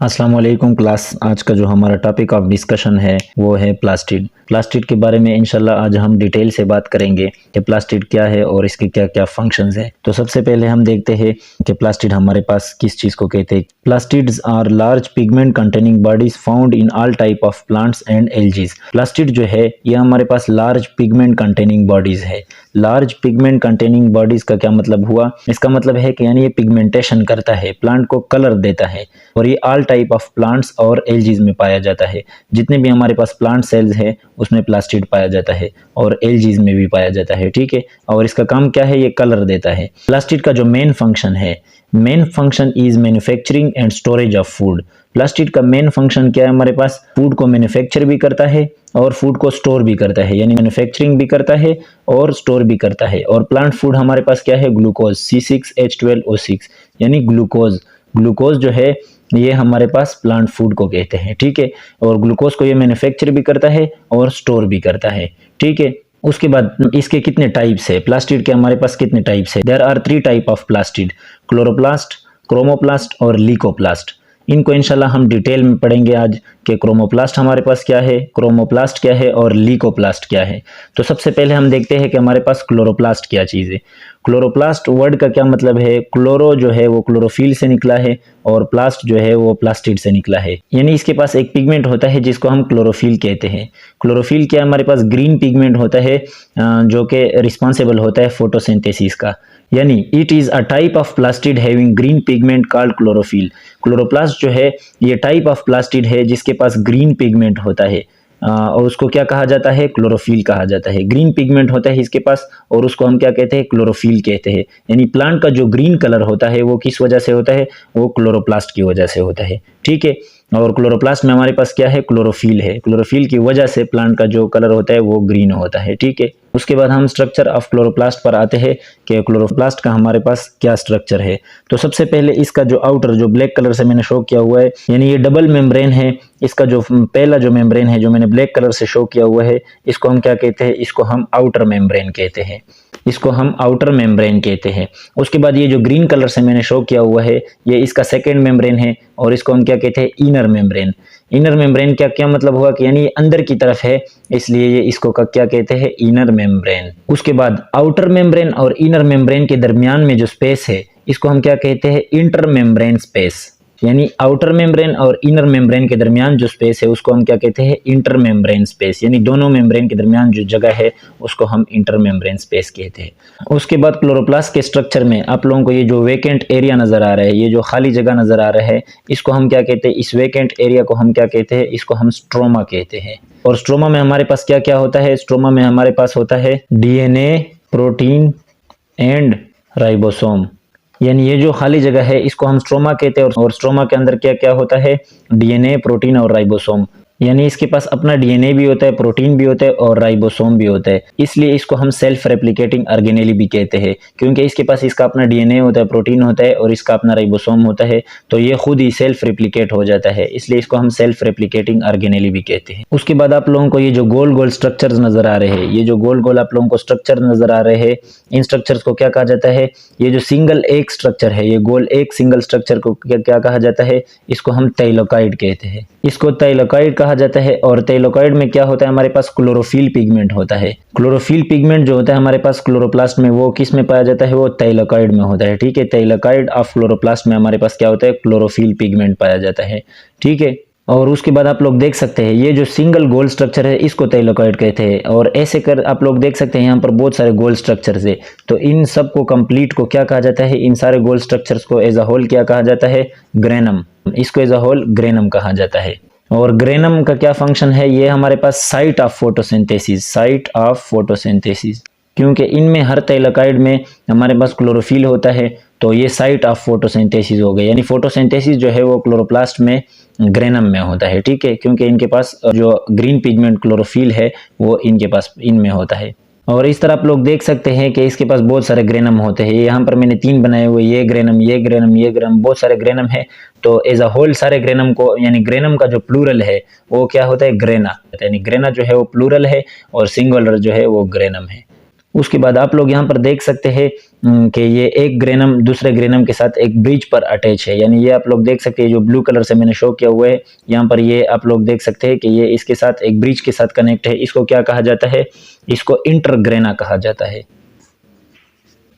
अस्सलाम वालेकुम क्लास। आज का जो हमारा टॉपिक ऑफ डिस्कशन है वो है प्लास्टिड। प्लास्टिड के बारे में इंशाल्लाह आज हम डिटेल से बात करेंगे कि प्लास्टिड क्या है और इसके क्या क्या फंक्शंस है। तो सबसे पहले हम देखते हैं कि प्लास्टिड हमारे पास किस चीज़ को कहते हैं। Plastids are large pigment containing bodies found in all type of plants and algae. Plastid जो है ये हमारे पास लार्ज पिगमेंट कंटेनिंग बॉडीज है। लार्ज पिगमेंट कंटेनिंग बॉडीज का क्या मतलब हुआ? इसका मतलब है कि यानी ये पिगमेंटेशन करता है, प्लांट को कलर देता है और ये ऑल टाइप ऑफ प्लांट्स और एल्गीज में पाया जाता है। जितने भी हमारे पास प्लांट सेल्स है उसमें प्लास्टिड पाया जाता है और एल्गीज में भी पाया जाता है। ठीक है, और इसका काम क्या है? ये कलर देता है। प्लास्टिड का जो मेन फंक्शन है, main function is manufacturing and storage of food. Plastid का मेन फंक्शन क्या है? हमारे पास फूड को मैन्युफैक्चर भी करता है और फूड को स्टोर भी करता है, यानी मैन्युफैक्चरिंग भी करता है और स्टोर भी करता है। और प्लांट फूड हमारे पास क्या है? ग्लूकोज C6H12O6, यानी ग्लूकोज। ग्लूकोज जो है ये हमारे पास प्लांट फूड को कहते हैं। ठीक है, और ग्लूकोज को ये मैन्युफैक्चर भी करता है और स्टोर भी करता है। ठीक है, उसके बाद इसके कितने टाइप्स है? प्लास्टिड के हमारे पास कितने टाइप्स है? There are 3 type of plastid, chloroplast, chromoplast और लीकोप्लास्ट। इनको इंशाल्लाह हम डिटेल में पढ़ेंगे आज कि क्रोमोप्लास्ट हमारे पास क्या है, क्रोमोप्लास्ट क्या है और लीकोप्लास्ट क्या है। तो सबसे पहले हम देखते हैं कि हमारे पास क्लोरोप्लास्ट क्या चीज़ है। क्लोरोप्लास्ट वर्ड का क्या मतलब है? क्लोरो जो है वो क्लोरोफिल से निकला है और प्लास्ट जो है वो प्लास्टिड से निकला है, यानी इसके पास एक पिगमेंट होता है जिसको हम क्लोरोफिल कहते हैं। क्लोरोफिल क्या हमारे पास? ग्रीन पिगमेंट होता है जो कि रिस्पॉन्सिबल होता है फोटोसिंथेसिस का, यानी it is a type of plastid having green pigment called chlorophyll. Chloroplast जो है ये टाइप ऑफ प्लास्टिड है जिसके पास ग्रीन पिगमेंट होता है और उसको क्या कहा जाता है? क्लोरोफिल कहा जाता है। ग्रीन पिगमेंट होता है इसके पास और उसको हम क्या कहते हैं? क्लोरोफिल कहते हैं। यानी प्लांट का जो ग्रीन कलर होता है वो किस वजह से होता है? वो क्लोरोप्लास्ट की वजह से होता है। ठीक है, और क्लोरोप्लास्ट में हमारे पास क्या है? क्लोरोफिल है। क्लोरोफिल की वजह से प्लांट का जो कलर होता है वो ग्रीन होता है। ठीक है, उसके बाद हम स्ट्रक्चर ऑफ क्लोरोप्लास्ट पर आते हैं कि क्लोरोप्लास्ट का हमारे पास क्या स्ट्रक्चर है। तो सबसे पहले इसका जो आउटर जो ब्लैक कलर से मैंने शो किया हुआ है, यानी ये डबल मेम्ब्रेन है। इसका जो पहला जो मेम्ब्रेन है जो मैंने ब्लैक कलर से शो किया हुआ है, इसको हम क्या कहते हैं? इसको हम आउटर मेम्ब्रेन कहते हैं। इसको हम आउटर मेम्ब्रेन कहते हैं। उसके बाद ये जो ग्रीन कलर से मैंने शो किया हुआ है ये इसका सेकेंड मेम्ब्रेन है और इसको हम क्या कहते हैं? Inner membrane. इनर मेम्ब्रेन क्या क्या मतलब हुआ कि यानी ये अंदर की तरफ है, इसलिए ये इसको क्या कहते हैं? Inner membrane. उसके बाद आउटर मेम्ब्रेन और इनर मेम्ब्रेन के दरमियान में जो स्पेस है इसको हम क्या कहते हैं? Inter membrane space. यानी आउटर मेम्ब्रेन और इनर मेम्ब्रेन के दरमियान जो स्पेस है उसको हम क्या कहते हैं? Inter membrane space. यानी दोनों मेम्ब्रेन के दरमियान जो जगह है उसको हम इंटर मेम्ब्रेन स्पेस कहते हैं। उसके बाद क्लोरोप्लास्ट के स्ट्रक्चर में आप लोगों को ये जो वेकेंट एरिया नजर आ रहा है, ये जो खाली जगह नजर आ रहा है, इसको हम क्या कहते हैं? इस वेकेंट एरिया को हम क्या कहते हैं? इसको हम स्ट्रोमा कहते हैं। और स्ट्रोमा में हमारे पास क्या क्या होता है? स्ट्रोमा में हमारे पास होता है डीएनए, प्रोटीन एंड राइबोसोम। यानी ये जो खाली जगह है इसको हम स्ट्रोमा कहते हैं और स्ट्रोमा के अंदर क्या क्या होता है? डीएनए, प्रोटीन और राइबोसोम। यानी इसके पास अपना डीएनए भी होता है, प्रोटीन भी होता है और राइबोसोम भी होता है। इसलिए इसको हम सेल्फ रेप्लिकेटिंग ऑर्गेनेली भी कहते हैं, क्योंकि इसके पास इसका अपना डीएनए होता है, प्रोटीन होता है और इसका अपना राइबोसोम होता है, तो ये खुद ही सेल्फ रेप्लिकेट हो जाता है, इसलिए इसको हम सेल्फ रेप्लिकेटिंग ऑर्गेनेली भी कहते हैं। उसके बाद आप लोगों को ये जो गोल गोल स्ट्रक्चर्स नजर आ रहे हैं, ये जो गोल गोल आप लोगों को स्ट्रक्चर नजर आ रहे हैं, इन स्ट्रक्चर्स को क्या कहा जाता है? ये जो सिंगल एक स्ट्रक्चर है, ये गोल एक सिंगल स्ट्रक्चर को क्या कहा जाता है? इसको हम थाइलाकोइड कहते हैं। इसको थाइलाकोइड कहा जाता है। और थाइलाकोइड में क्या होता है? हमारे पास क्लोरोफिल पिगमेंट होता है। क्लोरोफिल पिगमेंट जो होता है हमारे पास क्लोरोप्लास्ट में, वो किस में पाया जाता है? वो थाइलाकोइड में होता है। ठीक है, थाइलाकोइड ऑफ क्लोरोप्लास्ट में हमारे पास क्या होता है? क्लोरोफिल पिगमेंट पाया जाता है। ठीक है, और उसके बाद आप लोग देख सकते हैं ये जो सिंगल गोल स्ट्रक्चर है इसको थाइलाकोइड कहते हैं। और ऐसे कर आप लोग देख सकते हैं यहाँ पर बहुत सारे गोल स्ट्रक्चर्स है, तो इन सब को कंप्लीट को क्या कहा जाता है? इन सारे गोल स्ट्रक्चर्स को एज अ होल क्या कहा जाता है? ग्रेनम। इसको एज अ होल ग्रेनम कहा जाता है। और ग्रेनम का क्या फंक्शन है? ये हमारे पास site of photosynthesis, site of photosynthesis, क्योंकि इनमें हर थाइलाकोइड में हमारे पास क्लोरोफिल होता है, तो ये साइट ऑफ फोटोसिंथेसिस हो गई। यानी फोटोसिंथेसिस जो है वो क्लोरोप्लास्ट में ग्रेनम में होता है। ठीक है, क्योंकि इनके पास जो ग्रीन पिगमेंट क्लोरोफिल है वो इनके पास इनमें होता है। और इस तरह आप लोग देख सकते हैं कि इसके पास बहुत सारे ग्रेनम होते हैं। यहाँ पर मैंने 3 बनाए हुए, ये ग्रेनम, ये ग्रेनम, ये ग्रेनम, बहुत सारे ग्रेनम है। तो एज अ होल सारे ग्रेनम को, यानी ग्रेनम का जो प्लूरल है वो क्या होता है? ग्रेना। यानी ग्रेना जो है वो प्लूरल है और सिंगुलर जो है वो ग्रेनम है। उसके बाद आप लोग यहाँ पर देख सकते हैं कि ये एक ग्रेनम दूसरे ग्रेनम के साथ एक ब्रिज पर अटैच है, यानी ये आप लोग देख सकते हैं जो ब्लू कलर से मैंने शो किया हुआ है यहाँ पर, ये आप लोग देख सकते हैं कि ये इसके साथ एक ब्रिज के साथ कनेक्ट है। इसको क्या कहा जाता है? इसको इंटरग्रेना कहा जाता है।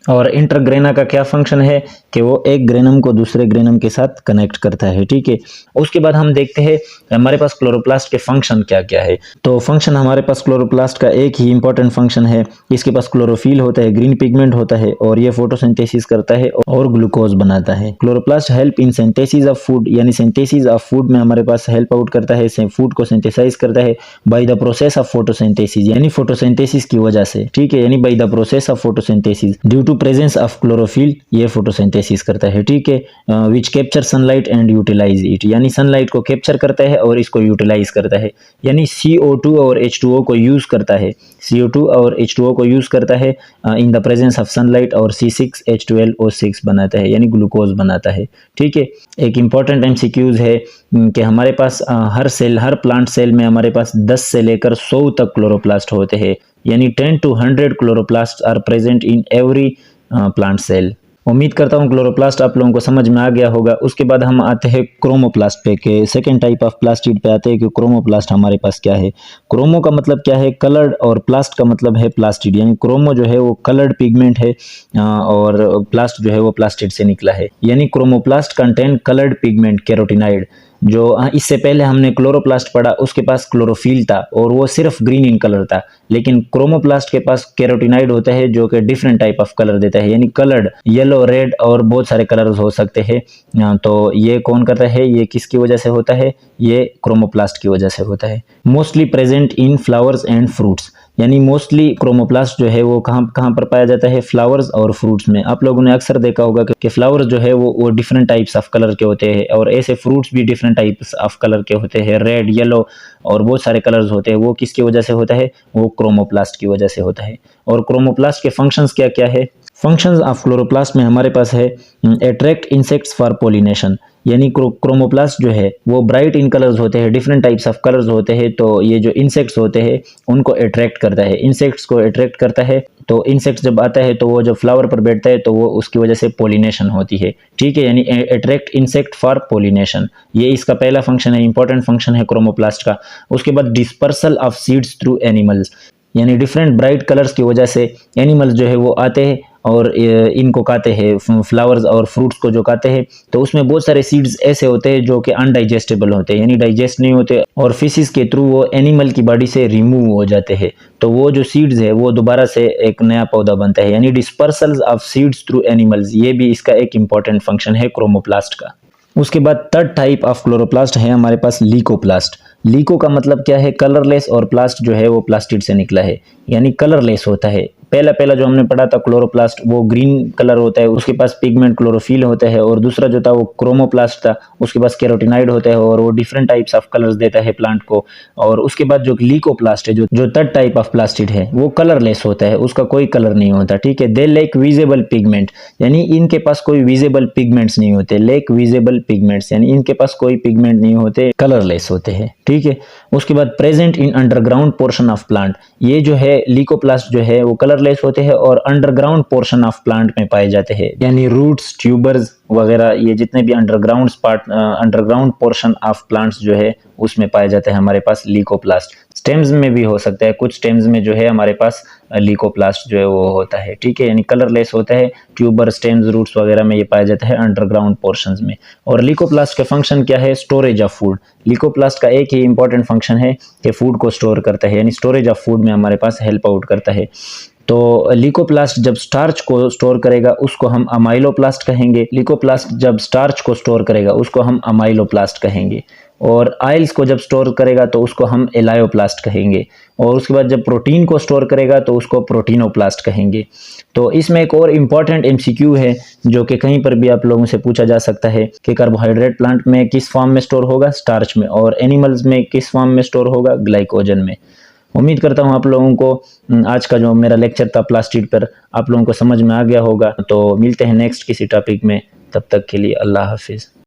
और इंटरग्रेना का क्या फंक्शन है कि वो एक ग्रेनम को दूसरे ग्रेनम के साथ कनेक्ट करता है, ठीक है। उसके बाद हम देखते हैं हमारे पास क्लोरोप्लास्ट के फंक्शन क्या क्या है। तो फंक्शन हमारे पास क्लोरोप्लास्ट का एक ही इंपॉर्टेंट फंक्शन है, इसके पास क्लोरोफिल होता है, ग्रीन पिगमेंट होता है और ये फोटोसिंथेसिस करता है और ग्लूकोज बनाता है। Chloroplast help in synthesis of food, यानी सिंथेसिस ऑफ फूड में हमारे पास हेल्प आउट करता है, फूड को सिंथेसाइज करता है by the process of photosynthesis, यानी फोटोसिंथेसिस की वजह से, ठीक है, यानी by the process of photosynthesis due to presence of chlorophyll, ये फोटोसिंथेसिस करता है, ठीक है। Which capture sunlight and utilize it, यानी सनलाइट को कैप्चर करता है और इसको यूटिलाइज करता है, यानी CO2 और H2O को यूज करता है, CO2 और H2O को यूज करता है in the presence of sunlight और C6H12O6 बनाता है, यानी ग्लूकोज बनाता है, ठीक है। एक इंपॉर्टेंट MCQs है कि हमारे पास हर प्लांट सेल में हमारे पास 10 से लेकर 100 तक क्लोरोप्लास्ट होते हैं, यानी 10 to 100 chloroplast are present in every plant cell. उम्मीद करता हूँ क्लोरोप्लास्ट आप लोगों को समझ में आ गया होगा। उसके बाद हम आते हैं क्रोमोप्लास्ट पे, के सेकेंड टाइप ऑफ प्लास्टिड पे आते हैं कि क्रोमोप्लास्ट हमारे पास क्या है। क्रोमो का मतलब क्या है? कलर्ड, और प्लास्ट का मतलब है प्लास्टिड, यानी क्रोमो जो है वो कलर्ड पिगमेंट है और प्लास्ट जो है वो प्लास्टिड से निकला है, यानी क्रोमोप्लास्ट कंटेन कलर्ड पिगमेंट कैरोटिनाइड। जो इससे पहले हमने क्लोरोप्लास्ट पढ़ा उसके पास क्लोरोफिल था और वो सिर्फ ग्रीन इन कलर था, लेकिन क्रोमोप्लास्ट के पास कैरोटिनाइड होता है जो कि डिफरेंट टाइप ऑफ कलर देता है, यानी कलर्ड, येलो, रेड और बहुत सारे कलर्स हो सकते हैं। तो ये कौन करता है? ये किसकी वजह से होता है? ये क्रोमोप्लास्ट की वजह से होता है। Mostly present in flowers and fruits, यानी मोस्टली क्रोमोप्लास्ट जो है वो कहाँ पर पाया जाता है? फ्लावर्स और फ्रूट्स में। आप लोगों ने अक्सर देखा होगा कि फ्लावर्स जो है वो डिफरेंट टाइप्स ऑफ कलर के होते हैं और ऐसे फ्रूट्स भी डिफरेंट टाइप्स ऑफ कलर के होते हैं, रेड, येलो और बहुत सारे कलर्स होते हैं। वो किसकी वजह से होता है? वो क्रोमोप्लास्ट की वजह से होता है। और क्रोमोप्लास्ट के फंक्शंस क्या क्या है? फंक्शंस ऑफ क्लोरोप्लास्ट में हमारे पास है अट्रैक्ट इंसेक्ट्स फॉर पोलिनेशन, यानी क्रोमोप्लास्ट जो है वो ब्राइट इन कलर्स होते हैं, डिफरेंट टाइप्स ऑफ कलर्स होते हैं, तो ये जो इंसेक्ट्स होते हैं उनको अट्रैक्ट करता है, इंसेक्ट्स को अट्रैक्ट करता है। तो इंसेक्ट्स जब आता है तो वो जब फ्लावर पर बैठता है तो वो उसकी वजह से पोलिनेशन होती है, ठीक है, यानी अट्रैक्ट इंसेक्ट फॉर पोलिनेशन, ये इसका पहला फंक्शन है, इंपॉर्टेंट फंक्शन है क्रोमोप्लास्ट का। उसके बाद dispersal of seeds through animals, यानी डिफरेंट ब्राइट कलर्स की वजह से एनिमल्स जो है वो आते हैं और इनको खाते हैं, फ्लावर्स और फ्रूट्स को जो खाते हैं, तो उसमें बहुत सारे सीड्स ऐसे होते हैं जो कि अनडाइजेस्टेबल होते हैं, यानी डाइजेस्ट नहीं होते और फिशिस के थ्रू वो एनिमल की बॉडी से रिमूव हो जाते हैं, तो वो जो सीड्स है वो दोबारा से एक नया पौधा बनता है, यानी dispersal of seeds through animals, ये भी इसका एक इंपॉर्टेंट फंक्शन है क्रोमोप्लास्ट का। उसके बाद थर्ड टाइप ऑफ क्लोरोप्लास्ट है हमारे पास लीकोप्लास्ट। लीको का मतलब क्या है? कलरलेस, और प्लास्ट जो है वो प्लास्टिड से निकला है, यानी कलरलेस होता है। पहला जो हमने पढ़ा था क्लोरोप्लास्ट वो ग्रीन कलर होता है, उसके पास पिगमेंट क्लोरोफिल होता है, और दूसरा जो था वो क्रोमोप्लास्ट था, उसके पास कैरोटिनाइड होता है और वो डिफरेंट टाइप्स ऑफ कलर्स देता है प्लांट को। और उसके बाद जो लीकोप्लास्ट है, जो थर्ड टाइप ऑफ प्लास्टिड है, वो कलरलेस होता है, उसका कोई कलर नहीं होता, ठीक है। दे लेक विजिबल पिगमेंट, यानी इनके पास कोई विजिबल पिगमेंट्स नहीं होते, लेक विजिबल पिगमेंट्स, यानी इनके पास कोई पिगमेंट नहीं होते, कलरलेस होते हैं, ठीक है। उसके बाद present in underground portion of plant, ये जो है लीकोप्लास्ट जो है वो कलरलेस होते हैं और अंडरग्राउंड पोर्शन ऑफ प्लांट में पाए जाते हैं, यानी रूट्स, ट्यूबर्स वगैरह, ये जितने भी अंडरग्राउंड पोर्शन ऑफ प्लांट्स जो है उसमें पाए जाते हैं हमारे पास लीकोप्लास्ट। स्टेम्स में भी हो सकता है, कुछ स्टेम्स में जो है हमारे पास लीकोप्लास्ट जो है वो होता है, ठीक है, यानी कलरलेस होता है। ट्यूबर, स्टेम्स, रूट्स वगैरह में ये पाया जाता है अंडरग्राउंड पोर्शंस में। और लीकोप्लास्ट का फंक्शन क्या है? Storage of food. लीकोप्लास्ट का एक ही इंपॉर्टेंट फंक्शन है कि फूड को स्टोर करता है, यानी स्टोरेज ऑफ फूड में हमारे पास हेल्प आउट करता है। तो लीकोप्लास्ट जब स्टार्च को स्टोर करेगा उसको हम अमाइलोप्लास्ट कहेंगे, लीकोप्लास्ट जब स्टार्च को स्टोर करेगा उसको हम अमाइलोप्लास्ट कहेंगे, और आयल्स को जब स्टोर करेगा तो उसको हम एलायोप्लास्ट कहेंगे, और उसके बाद जब प्रोटीन को स्टोर करेगा तो उसको प्रोटीनोप्लास्ट कहेंगे। तो इसमें एक और इम्पॉर्टेंट MCQ है जो कि कहीं पर भी आप लोगों से पूछा जा सकता है कि कार्बोहाइड्रेट प्लांट में किस फॉर्म में स्टोर होगा? स्टार्च में, और एनिमल्स में किस फॉर्म में स्टोर होगा? ग्लाइकोजन में। उम्मीद करता हूँ आप लोगों को आज का जो मेरा लेक्चर था प्लास्टिड पर आप लोगों को समझ में आ गया होगा। तो मिलते हैं नेक्स्ट किसी टॉपिक में, तब तक के लिए अल्लाह हाफिज़।